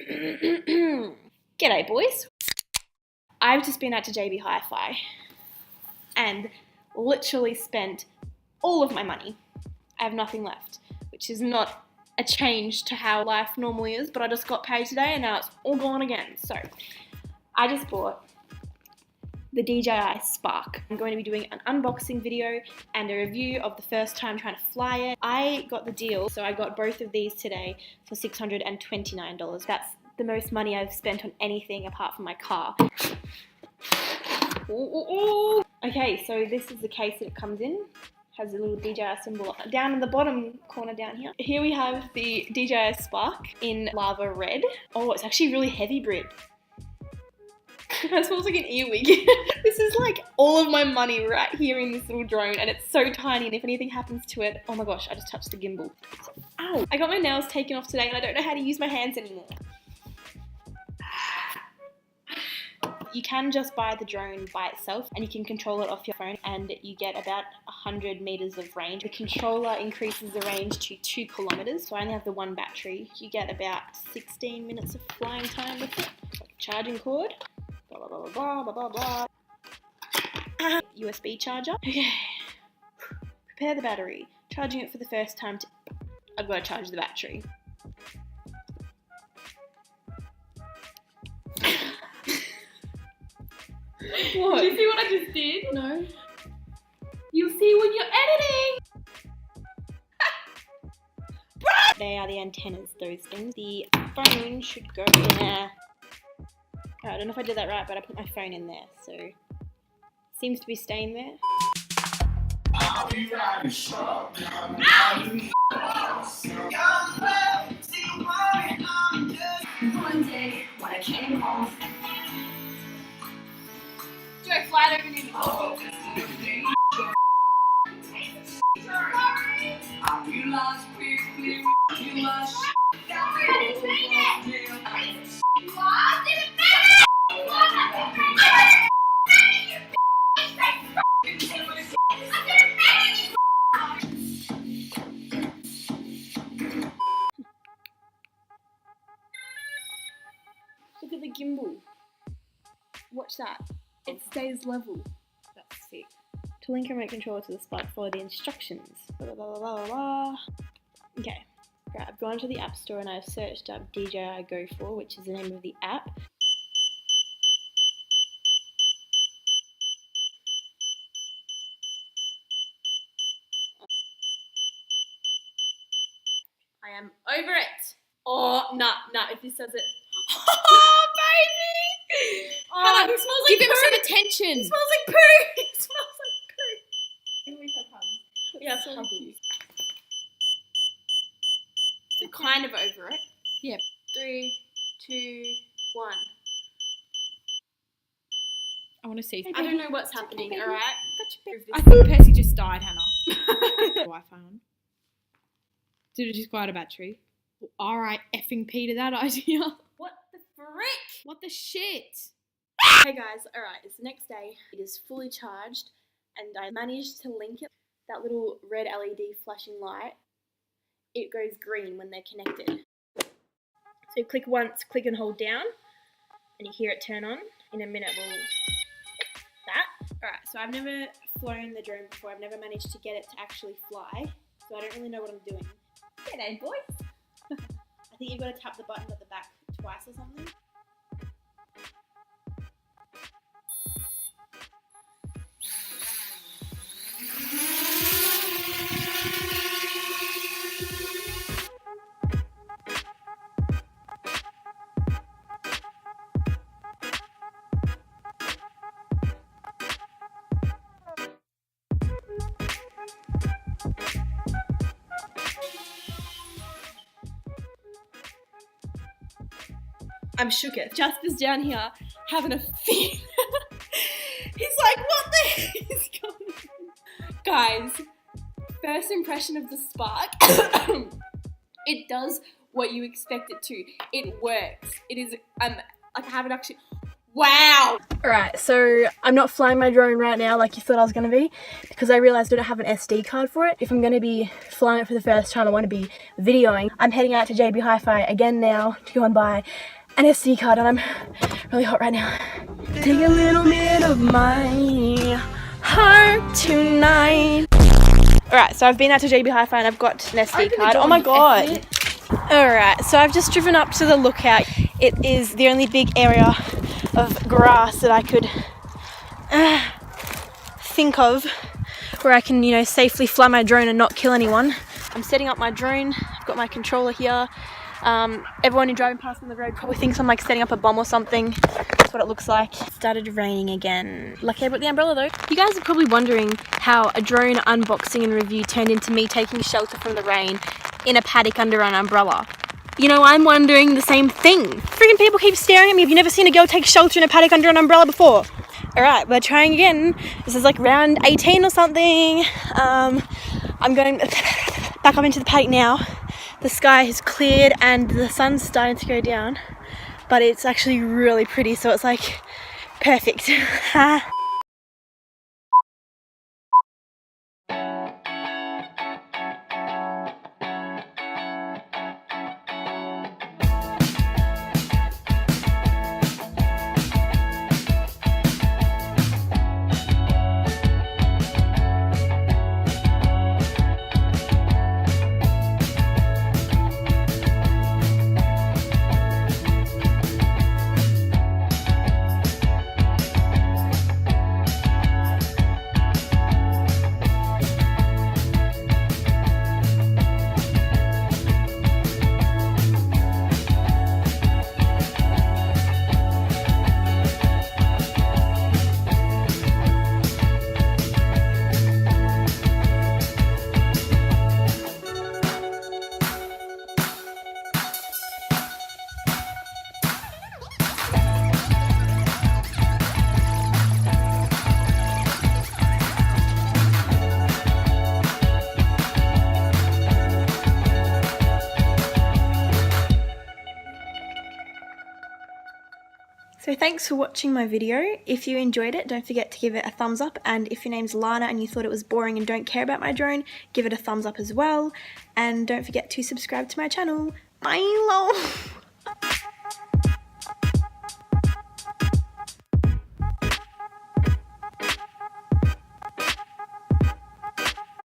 G'day boys. I've just been out to JB Hi-Fi and literally spent all of my money. I have nothing left, which is not a change to how life normally is, but I just got paid today and now it's all gone again. So I just bought the DJI Spark. I'm going to be doing an unboxing video and a review of the first time trying to fly it. I got the deal, so I got both of these today for $629. That's the most money I've spent on anything apart from my car. Ooh. Okay, so this is the case that it comes in. Has a little DJI symbol down in the bottom corner down here. Here we have the DJI Spark in lava red. Oh, it's actually really heavy, Brit. That smells like an earwig. This is like all of my money right here in this little drone, and it's so tiny, and if anything happens to it, oh my gosh, I just touched the gimbal. Ow! I got my nails taken off today and I don't know how to use my hands anymore. You can just buy the drone by itself and you can control it off your phone, and you get about 100 meters of range. The controller increases the range to 2 kilometers, so I only have the one battery. You get about 16 minutes of flying time with it. Like a charging cord. Blah, blah, blah, blah, blah, blah, blah. USB charger. Okay. Prepare the battery. Charging it for the first time. I've got to charge the battery. What? Did you see what I just did? No. You'll see when you're editing. They are the antennas, those things. The phone should go in there. Oh, I don't know if I did that right, but I put my phone in there, so seems to be staying there. One day when I came home, do I fly it over near I realized quickly you lost. Look at the gimbal. Watch that. It stays level. That's sick. To link a remote controller to the Spark, follow the instructions. Blah, blah, blah, blah, blah. Okay. Right, I've gone to the App Store and I've searched up DJI Go 4, which is the name of the app. I am over it. Oh, nah, if this does it. Oh, baby! Oh, Hannah, it smells like give him poo. some attention. It smells like poo. It smells like poo. We have hugs. We have So hugs. cute. I'm kind of over it. Yep. 3, 2, 1. I want to see. I don't know what's happening, alright? I think Percy just died, Hannah. Wi-Fi on. Did it just go out of battery? Alright, effing Peter, that idea. What the frick? What the shit? Hey guys, alright, it's the next day. It is fully charged and I managed to link it. That little red LED flashing light, it goes green when they're connected. So click once, click and hold down, and you hear it turn on. In a minute we'll... That. Alright, so I've never flown the drone before. I've never managed to get it to actually fly, so I don't really know what I'm doing. G'day boys! I think you've got to tap the button at the back twice or something. I'm shooketh. Jasper's down here having a fit. He's like, what the heck is going on? Guys, first impression of the Spark. It does what you expect it to. It works. It is, like I haven't actually, Wow. Alright, so I'm not flying my drone right now like you thought I was going to be, because I realised I don't have an SD card for it. If I'm going to be flying it for the first time, I want to be videoing. I'm heading out to JB Hi-Fi again now to go and buy an SD card, and I'm really hot right now. Take a little bit of my heart tonight. Alright, so I've been out to JB Hi-Fi and I've got an SD card. Oh my god. Alright, so I've just driven up to the lookout. It is the only big area of grass that I could think of where I can, you know, safely fly my drone and not kill anyone. I'm setting up my drone. I've got my controller here. Everyone who's driving past on the road probably thinks I'm like setting up a bomb or something. That's what it looks like. It started raining again. Lucky I brought the umbrella though. You guys are probably wondering how a drone unboxing and review turned into me taking shelter from the rain in a paddock under an umbrella. You know, I'm wondering the same thing. Freaking people keep staring at me. Have you never seen a girl take shelter in a paddock under an umbrella before? Alright, we're trying again. This is like round 18 or something. I'm going back up into the paddock now. The sky has cleared and the sun's starting to go down, but it's actually really pretty, so it's like perfect. So thanks for watching my video. If you enjoyed it, don't forget to give it a thumbs up, and if your name's Lana and you thought it was boring and don't care about my drone, give it a thumbs up as well, and don't forget to subscribe to my channel. Bye lol.